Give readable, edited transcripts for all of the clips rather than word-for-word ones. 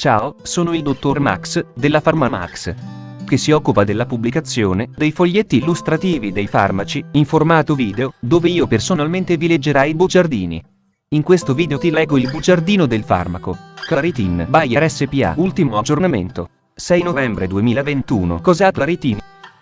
Ciao, sono il dottor Max, della PharmaMax, che si occupa della pubblicazione dei foglietti illustrativi dei farmaci, in formato video, dove io personalmente vi leggerai i bugiardini. In questo video ti leggo il bugiardino del farmaco Claritin Bayer SpA, ultimo aggiornamento, 6 novembre 2021. Cos'ha Claritin?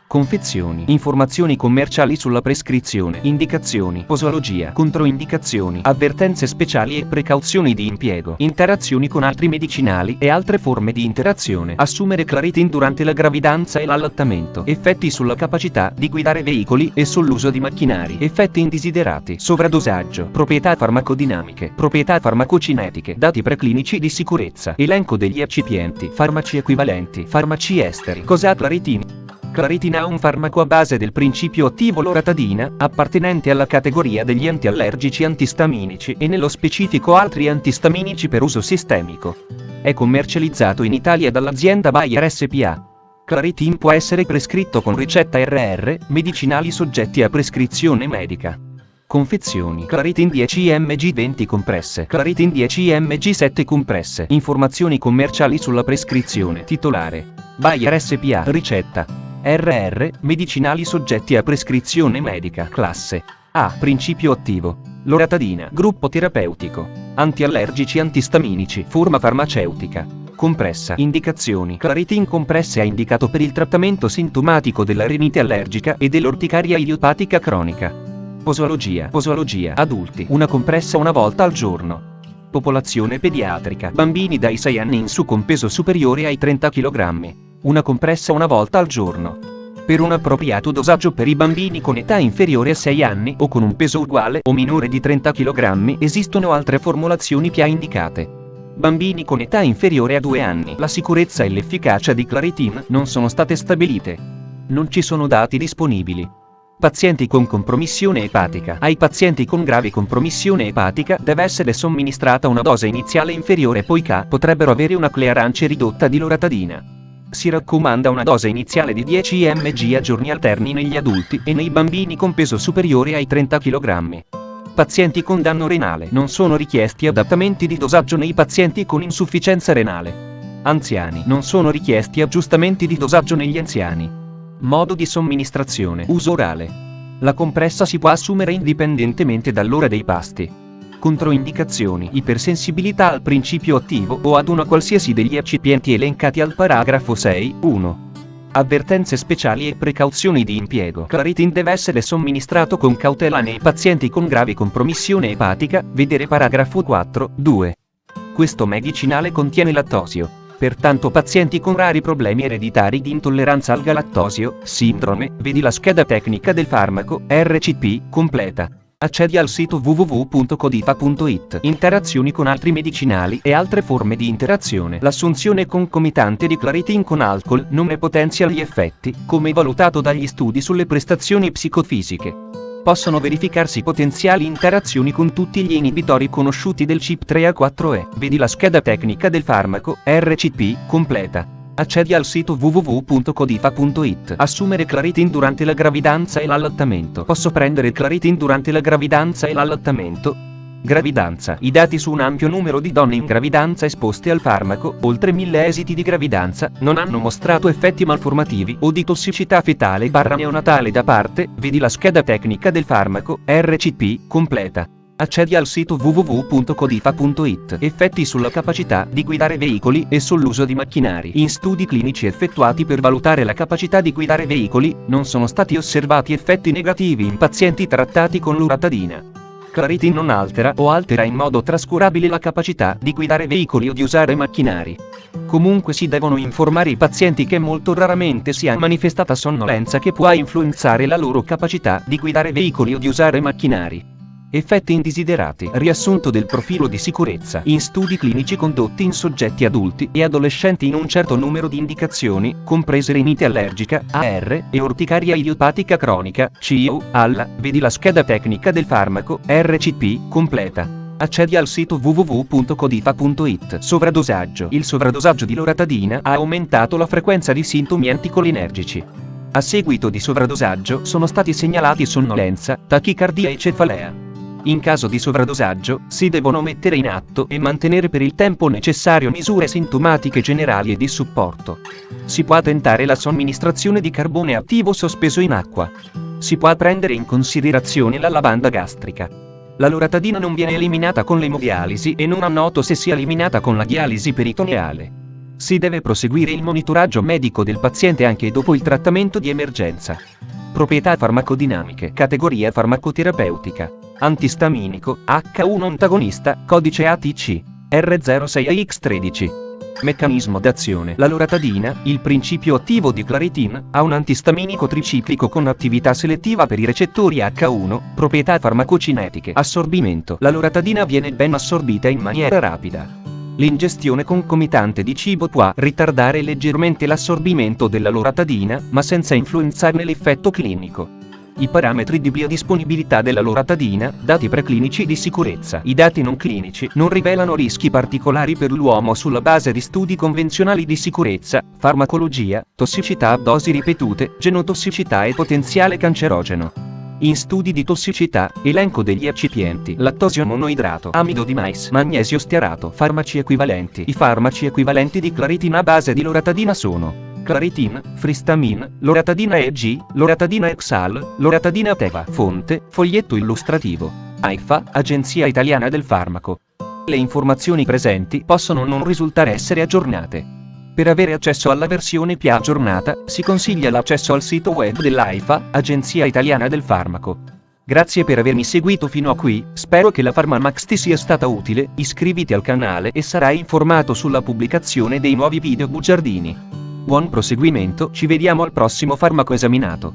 Confezioni, informazioni commerciali sulla prescrizione, indicazioni, posologia, controindicazioni, avvertenze speciali e precauzioni di impiego, interazioni con altri medicinali e altre forme di interazione. Assumere Claritin durante la gravidanza e l'allattamento. Effetti sulla capacità di guidare veicoli e sull'uso di macchinari. Effetti indesiderati. Sovradosaggio. Proprietà farmacodinamiche. Proprietà farmacocinetiche. Dati preclinici di sicurezza. Elenco degli eccipienti. Farmaci equivalenti. Farmaci esteri. Cos'ha Claritin? Claritin è un farmaco a base del principio attivo loratadina, appartenente alla categoria degli antiallergici antistaminici e nello specifico altri antistaminici per uso sistemico. È commercializzato in Italia dall'azienda Bayer SpA. Claritin può essere prescritto con ricetta RR, medicinali soggetti a prescrizione medica. Confezioni: Claritin 10 mg 20 compresse, Claritin 10 mg 7 compresse. Informazioni commerciali sulla prescrizione. Titolare: Bayer SpA. Ricetta: RR, medicinali soggetti a prescrizione medica. Classe A. Principio attivo: loratadina. Gruppo terapeutico: antiallergici antistaminici. Forma farmaceutica: compressa. Indicazioni: Claritin compresse è indicato per il trattamento sintomatico della rinite allergica e dell'orticaria idiopatica cronica. Posologia: adulti, una compressa una volta al giorno. Popolazione pediatrica: bambini dai 6 anni in su con peso superiore ai 30 kg. Una compressa una volta al giorno. Per un appropriato dosaggio per i bambini con età inferiore a 6 anni o con un peso uguale o minore di 30 kg esistono altre formulazioni PA indicate. Bambini con età inferiore a 2 anni. La sicurezza e l'efficacia di Claritin non sono state stabilite. Non ci sono dati disponibili. Pazienti con compromissione epatica. Ai pazienti con grave compromissione epatica deve essere somministrata una dose iniziale inferiore poiché potrebbero avere una clearance ridotta di loratadina. Si raccomanda una dose iniziale di 10 mg a giorni alterni negli adulti e nei bambini con peso superiore ai 30 kg. Pazienti con danno renale. Non sono richiesti adattamenti di dosaggio nei pazienti con insufficienza renale. Anziani. Non sono richiesti aggiustamenti di dosaggio negli anziani. Modo di somministrazione: uso orale. La compressa si può assumere indipendentemente dall'ora dei pasti. Controindicazioni: ipersensibilità al principio attivo o ad una qualsiasi degli eccipienti elencati al paragrafo 6.1. Avvertenze speciali e precauzioni di impiego. Claritin deve essere somministrato con cautela nei pazienti con grave compromissione epatica, vedere paragrafo 4.2. Questo medicinale contiene lattosio. Pertanto pazienti con rari problemi ereditari di intolleranza al galattosio, sindrome, vedi la scheda tecnica del farmaco, RCP, completa. Accedi al sito www.codifa.it. Interazioni con altri medicinali e altre forme di interazione. L'assunzione concomitante di Claritin con alcol non ne potenzia gli effetti, come valutato dagli studi sulle prestazioni psicofisiche. Possono verificarsi potenziali interazioni con tutti gli inibitori conosciuti del CYP3A4E. Vedi la scheda tecnica del farmaco, RCP, completa. Accedi al sito www.codifa.it. Assumere Claritin durante la gravidanza e l'allattamento. Posso prendere Claritin durante la gravidanza e l'allattamento? Gravidanza. I dati su un ampio numero di donne in gravidanza esposte al farmaco, oltre 1000 esiti di gravidanza, non hanno mostrato effetti malformativi o di tossicità fetale/neonatale da parte, vedi la scheda tecnica del farmaco, RCP, completa. Accedi al sito www.codifa.it. Effetti sulla capacità di guidare veicoli e sull'uso di macchinari. In studi clinici effettuati per valutare la capacità di guidare veicoli, non sono stati osservati effetti negativi in pazienti trattati con loratadina. Claritin non altera o altera in modo trascurabile la capacità di guidare veicoli o di usare macchinari. Comunque si devono informare i pazienti che molto raramente si ha manifestata sonnolenza che può influenzare la loro capacità di guidare veicoli o di usare macchinari. Effetti indesiderati. Riassunto del profilo di sicurezza. In studi clinici condotti in soggetti adulti e adolescenti in un certo numero di indicazioni, comprese rinite allergica, AR, e orticaria idiopatica cronica, CIO, ALLA, vedi la scheda tecnica del farmaco, RCP, completa. Accedi al sito www.codifa.it. Sovradosaggio. Il sovradosaggio di loratadina ha aumentato la frequenza di sintomi anticolinergici. A seguito di sovradosaggio sono stati segnalati sonnolenza, tachicardia e cefalea. In caso di sovradosaggio, si devono mettere in atto e mantenere per il tempo necessario misure sintomatiche generali e di supporto. Si può tentare la somministrazione di carbone attivo sospeso in acqua. Si può prendere in considerazione la lavanda gastrica. La loratadina non viene eliminata con l'emodialisi e non è noto se sia eliminata con la dialisi peritoneale. Si deve proseguire il monitoraggio medico del paziente anche dopo il trattamento di emergenza. Proprietà farmacodinamiche. Categoria farmacoterapeutica. Antistaminico, H1 antagonista, codice ATC, R06AX13. Meccanismo d'azione. La loratadina, il principio attivo di Claritin, ha un antistaminico triciclico con attività selettiva per i recettori H1, proprietà farmacocinetiche. Assorbimento. La loratadina viene ben assorbita in maniera rapida. L'ingestione concomitante di cibo può ritardare leggermente l'assorbimento della loratadina, ma senza influenzarne l'effetto clinico. I parametri di biodisponibilità della loratadina, dati preclinici di sicurezza. I dati non clinici non rivelano rischi particolari per l'uomo sulla base di studi convenzionali di sicurezza, farmacologia, tossicità a dosi ripetute, genotossicità e potenziale cancerogeno. In studi di tossicità, elenco degli eccipienti: lattosio monoidrato, amido di mais, magnesio stearato. Farmaci equivalenti. I farmaci equivalenti di Claritin a base di loratadina sono Claritin, Fristamin, loratadina EG, loratadina Exal, loratadina Teva. Fonte: foglietto illustrativo. AIFA, Agenzia Italiana del Farmaco. Le informazioni presenti possono non risultare essere aggiornate. Per avere accesso alla versione più aggiornata, si consiglia l'accesso al sito web dell'AIFA, Agenzia Italiana del Farmaco. Grazie per avermi seguito fino a qui, spero che la PharmaMax ti sia stata utile, iscriviti al canale e sarai informato sulla pubblicazione dei nuovi video bugiardini. Buon proseguimento, ci vediamo al prossimo farmaco esaminato.